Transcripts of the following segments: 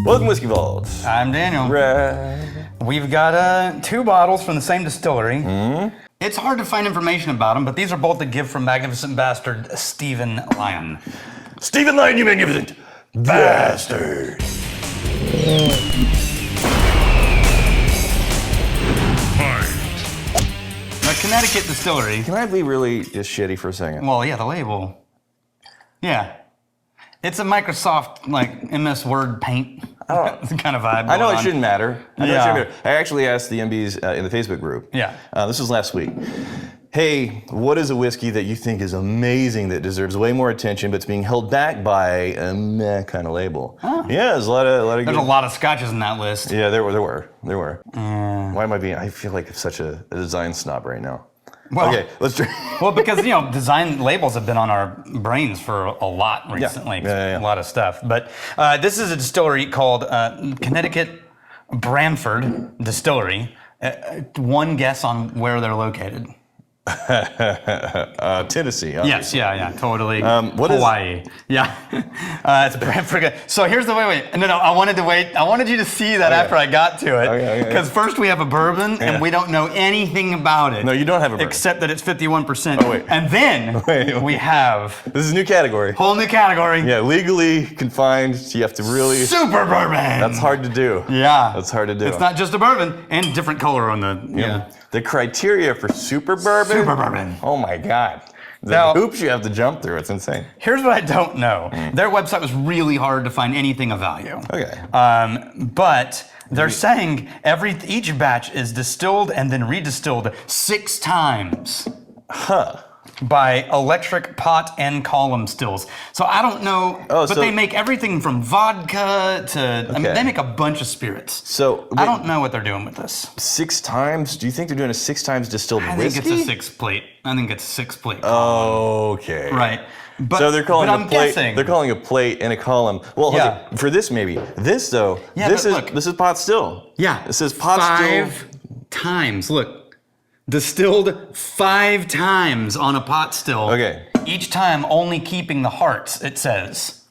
Welcome, Whiskey Vault. I'm Daniel. Right. We've got 2 bottles from the same distillery. It's hard to find information about them, but these are both a gift from Magnificent Bastard Stephen Lyon. Stephen Lyon, you magnificent bastard. The Connecticut distillery. Can I be really just shitty for a second? Well, yeah, the label. Yeah. It's a Microsoft, like, MS Word paint kind of vibe. I know going it on. shouldn't matter. Yeah. I actually asked the MBs in the Facebook group. Yeah. This was last week. Hey, what is a whiskey that you think is amazing that deserves way more attention, but it's being held back by a meh kind of label? Huh. Yeah, there's a lot of There's good... a lot of scotches in that list. Yeah, there were. Why am I being? I feel like such a design snob right now. Well, okay, let's try. Well, because, design labels have been on our brains for a lot recently. Yeah. A lot of stuff. But this is a distillery called Connecticut Branford Distillery. One guess on where they're located. Tennessee. Yes, yeah, totally. What is- Hawaii. Yeah. It's Branford. So here's the wait. No, I wanted to wait. I wanted you to see that after I got to it. Okay. Because first we have a bourbon and we don't know anything about it. No, you don't have a bourbon. Except that it's 51%. Oh, wait. And then we have This is a new category. whole new category. Yeah, legally confined. So you have to really. Super bourbon. That's hard to do. Yeah. That's hard to do. It's not just a bourbon and different color on the. Yeah. The criteria for super bourbon. Super bourbon. Oh my God. The Now- hoops you have to jump through. It's insane. Here's what I don't know. Their website was really hard to find anything of value. Okay. But they're saying each batch is distilled and then redistilled 6 times. Huh. By electric pot and column stills. So I don't know, but they make everything from vodka to, I mean, they make a bunch of spirits. So I don't know what they're doing with this. 6 times? Do you think they're doing a 6 times distilled I whiskey? think it's a 6 plate. I think it's a 6 plate. Okay. Right. But, So they're calling but a I'm plate. guessing. They're calling a plate and a column. Well, Yeah. okay, for this maybe. This though. Yeah, this but is look. this is pot still. Yeah. This is pot still. 5 times. Look. Distilled 5 times on a pot still. Okay. Each time only keeping the hearts, it says.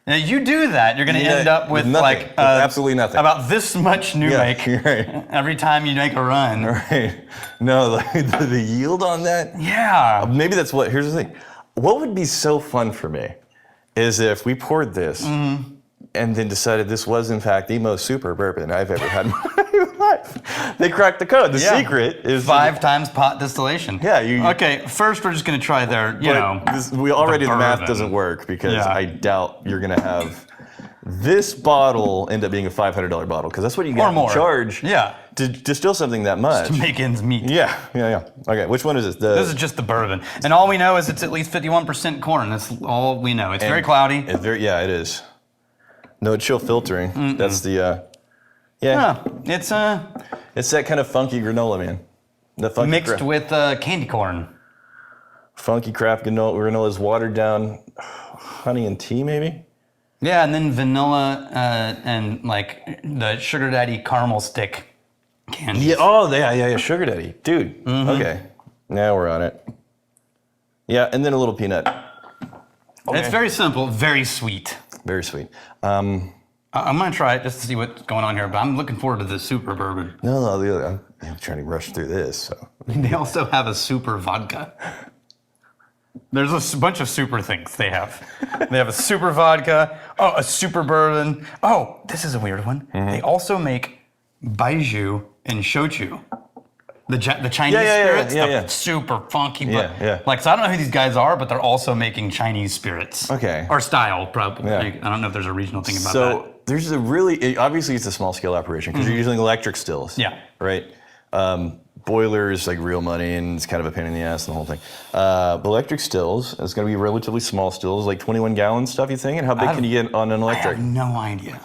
Now you do that, you're going to end up with nothing. like Absolutely nothing. about this much new make You're right. every time you make a run. Right. No, the yield on that. Yeah. Maybe that's what. Here's the thing. What would be so fun for me is if we poured this and then decided this was in fact the most super bourbon I've ever had in my life. They cracked the code. The secret is 5 times pot distillation. Yeah. Okay. First, we're just going to try their. The math bourbon. doesn't work because Yeah. I doubt you're gonna have this bottle end up being a $500 bottle because that's what you get Or more. to charge. Yeah. To distill something that much. To make ends meet. Yeah. Okay, which one is this? This is just the bourbon, and all we know is it's at least 51% corn. That's all we know. It's very cloudy. It is. No chill filtering. That's the. Yeah, it's It's that kind of funky granola, man. The funky mixed with candy corn. funky craft granola is watered down honey and tea, maybe. Yeah, and then vanilla and like the sugar daddy caramel stick candy. Yeah. Oh, yeah. Sugar daddy, dude. Okay, now we're on it. Yeah, and then a little peanut. Okay. It's very simple, very sweet. Very sweet. I'm gonna try it just to see what's going on here, but I'm looking forward to the super bourbon. No, the other. I'm trying to rush through this. So. They also have a super vodka. There's a bunch of super things they have. They have a super vodka, a super bourbon. Oh, this is a weird one. They also make baijiu and shochu. The Chinese spirits, super funky. But, Like, so I don't know who these guys are, but they're also making Chinese spirits. Okay. Or style, probably. Yeah. I don't know if there's a regional thing about that. So there's obviously it's a small scale operation because you're using electric stills. Yeah. Right. Boilers like real money and it's kind of a pain in the ass and the whole thing. But electric stills, it's going to be relatively small stills, like 21 gallon stuff. You think? And how big can you get on an electric? I have no idea.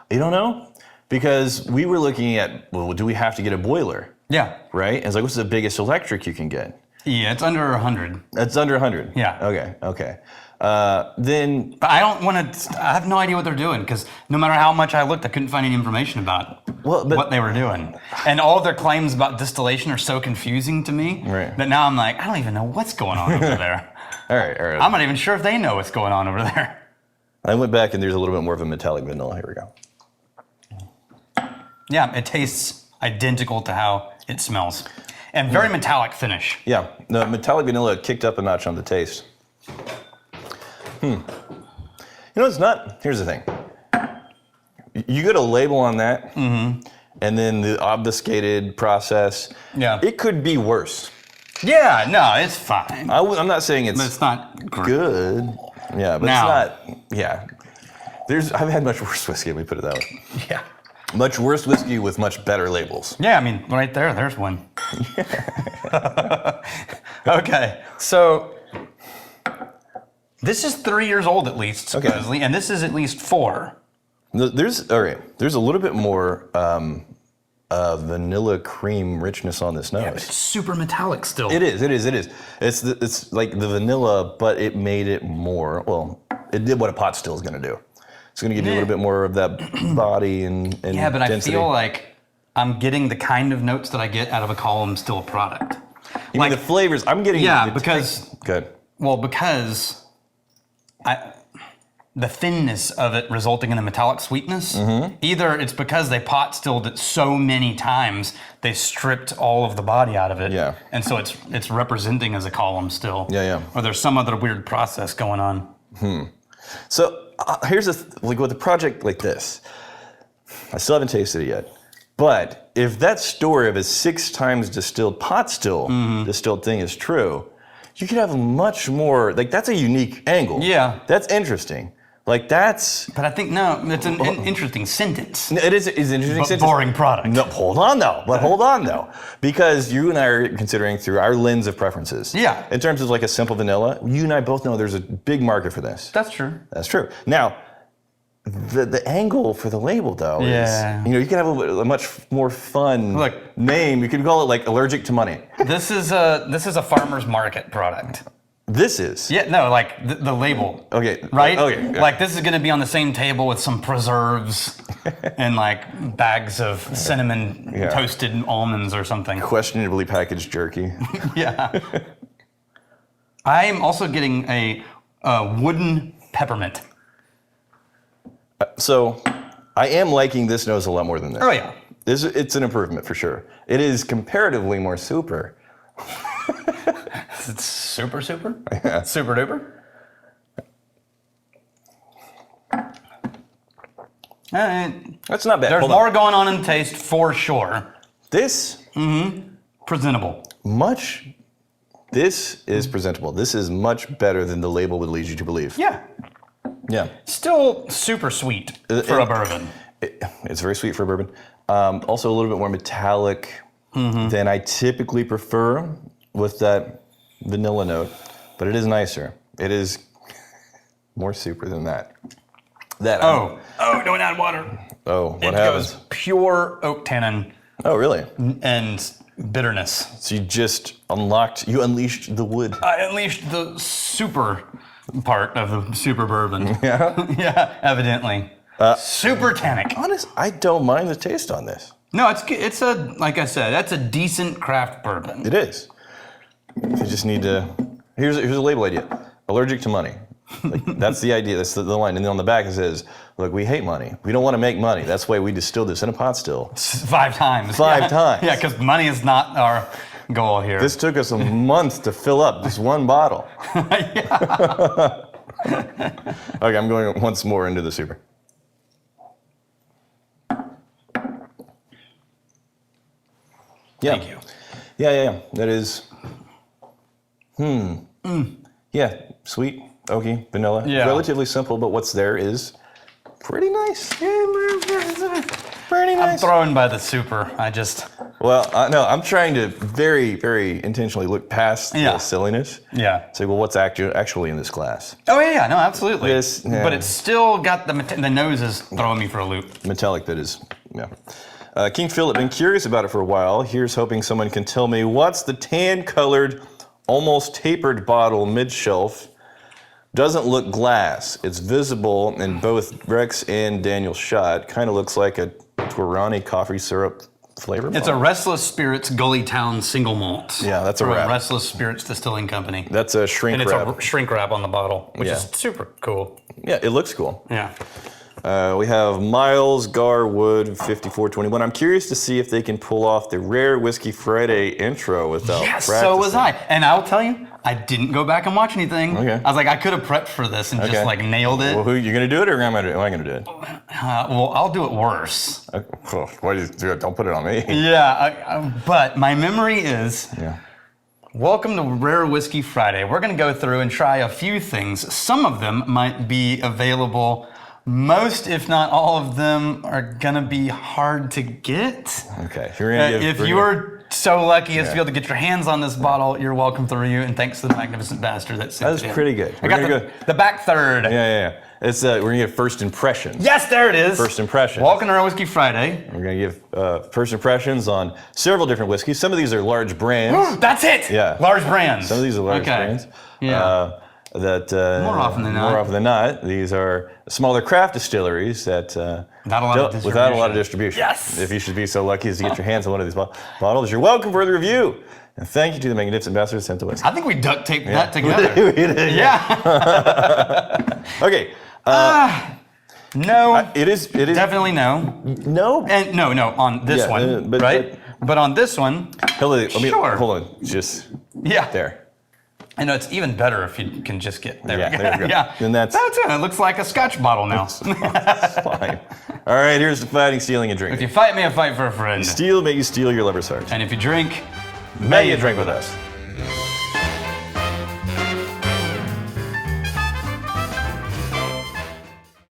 You don't know? Because we were looking at, well, do we have to get a boiler? Yeah. Right? And it's like, what's the biggest electric you can get? Yeah, it's under 100. It's under 100? Yeah. Okay. Then... But I don't want to, I have no idea what they're doing because no matter how much I looked, I couldn't find any information about what they were doing. And all of their claims about distillation are so confusing to me that now I'm like, I don't even know what's going on over there. All right. I'm not even sure if they know what's going on over there. I went back and there's a little bit more of a metallic vanilla. Here we go. Yeah, it tastes identical to how it smells. And very metallic finish. Yeah, the metallic vanilla kicked up a notch on the taste. You know, it's not, here's the thing. You get a label on that, and then the obfuscated process. Yeah. It could be worse. Yeah, no, it's fine. I'm not saying But it's not great. good. Yeah, but Now- it's not, yeah. I've had much worse whiskey, let me put it that way. Yeah. Much worse whiskey with much better labels. Yeah, I mean, right there's one. Okay, so this is 3 years old at least, supposedly, and this is at least 4. There's a little bit more vanilla cream richness on this nose. Yeah, but it's super metallic still. It is. It's like the vanilla, but it made it more, well, it did what a pot still is going to do. It's going to give you a little bit more of that body and Yeah, but density. I feel like I'm getting the kind of notes that I get out of a column still product. You mean the flavors, I'm getting... Yeah, because... Good. Well, because the thinness of it resulting in the metallic sweetness, either it's because they pot stilled it so many times, they stripped all of the body out of it. Yeah. And so it's representing as a column still. Yeah. Or there's some other weird process going on. So here's like with a project like this, I still haven't tasted it yet. But if that story of a 6 times distilled pot still distilled thing is true, you could have much more, like that's a unique angle. Yeah. That's interesting. Like that's... But I think, no, it's an interesting sentence. It is an interesting But sentence. boring product. No, hold on though. Because you and I are considering through our lens of preferences. Yeah. In terms of like a simple vanilla, you and I both know there's a big market for this. That's true. That's true. Now, the angle for the label though is, you could have a much more fun name. You could call it like allergic to money. This is a farmer's market product. This is. Yeah, no, like the label. Okay. Right? Okay. Like this is going to be on the same table with some preserves and like bags of cinnamon toasted almonds or something. Questionably packaged jerky. Yeah. I am also getting a wooden peppermint. So, I am liking this nose a lot more than this. Oh yeah. It's an improvement for sure. It is comparatively more super. It's super? Yeah. Super duper? That's not bad. There's Hold more on. going on in taste for sure. This Presentable. This is presentable. This is much better than the label would lead you to believe. Yeah. Yeah. Still super sweet for a bourbon. It's very sweet for a bourbon. Also a little bit more metallic than I typically prefer with that vanilla note, but it is nicer. It is more super than that. Oh, don't add water. What It happens? goes pure oak tannin Oh, really? and bitterness. So you unleashed the wood. I unleashed the super part of the super bourbon. Yeah? Yeah, evidently. Super tannic. Honest, I don't mind the taste on this. No, it's a, like I said, that's a decent craft bourbon. It is. You just need to, here's a label idea. Allergic to money. Like, that's the idea, that's the line. And then on the back it says, look, we hate money. We don't want to make money. That's why we distilled this in a pot still. 5 times. Five times. Yeah, because money is not our goal here. This took us a month to fill up just one bottle. Okay, I'm going once more into the super. Yeah. Thank you. Yeah. That is, Yeah, sweet, oaky, vanilla. Yeah. Relatively simple, but what's there is pretty nice. Pretty I'm nice. thrown by the super. Well, no, I'm trying to very, very intentionally look past the silliness. Yeah. Say, well, what's actually in this glass? Oh yeah, no, absolutely. Yeah. But it's still got the nose is throwing me for a loop. Metallic that is, yeah. King Philip, been curious about it for a while. Here's hoping someone can tell me what's the tan-colored, almost tapered bottle mid-shelf. Doesn't look glass. It's visible in both Rex and Daniel's shot. Kind of looks like a Guarani coffee syrup flavor. It's a Restless Spirits Gully Town single malt. Yeah, that's a from wrap. Restless Spirits Distilling Company. That's a shrink And it's wrap. a shrink wrap on the bottle, which is super cool. Yeah, it looks cool. Yeah. We have Miles Garwood 5421. I'm curious to see if they can pull off the Rare Whiskey Friday intro without Yes, practicing. so was I. And I'll tell you, I didn't go back and watch anything. Okay. I was like, I could have prepped for this and just like nailed it. Well, who you gonna do it, or am I gonna do it? Well, I'll do it worse. Why do you do it? Don't put it on me. Yeah, but my memory is. Yeah. Welcome to Rare Whiskey Friday. We're going to go through and try a few things. Some of them might be available. Most, if not all of them, are going to be hard to get. Okay. If you're so lucky as to be able to get your hands on this bottle, you're welcome to review, and thanks to the magnificent bastard that sent it in. That's pretty good. I got the back third. Yeah. It's we're gonna give first impressions. Yes, there it is. First impressions. Welcome to Rare Whiskey Friday. We're gonna give first impressions on several different whiskeys. Some of these are large brands. That's it. Yeah. Large brands. Some of these are large brands. Yeah. More often than not. More often than not, these are smaller craft distilleries that without a lot of distribution. Yes. If you should be so lucky as to get your hands on one of these bottles, you're welcome for the review. And thank you to the magnificent ambassador sent to us. I think we duct taped that together. We did. Yeah. Okay. No. It is Definitely no. no. And no on this one, right? But on this one, Hold on. Just yeah. there. I know it's even better if you can just get there. Yeah, there we go. Yeah. Then that's it. It looks like a Scotch bottle now. fine. All right, here's the fighting, stealing, and If drinking. you fight me, I fight for a friend. Steal, may you steal your lover's heart. And if you drink, May you drink with us.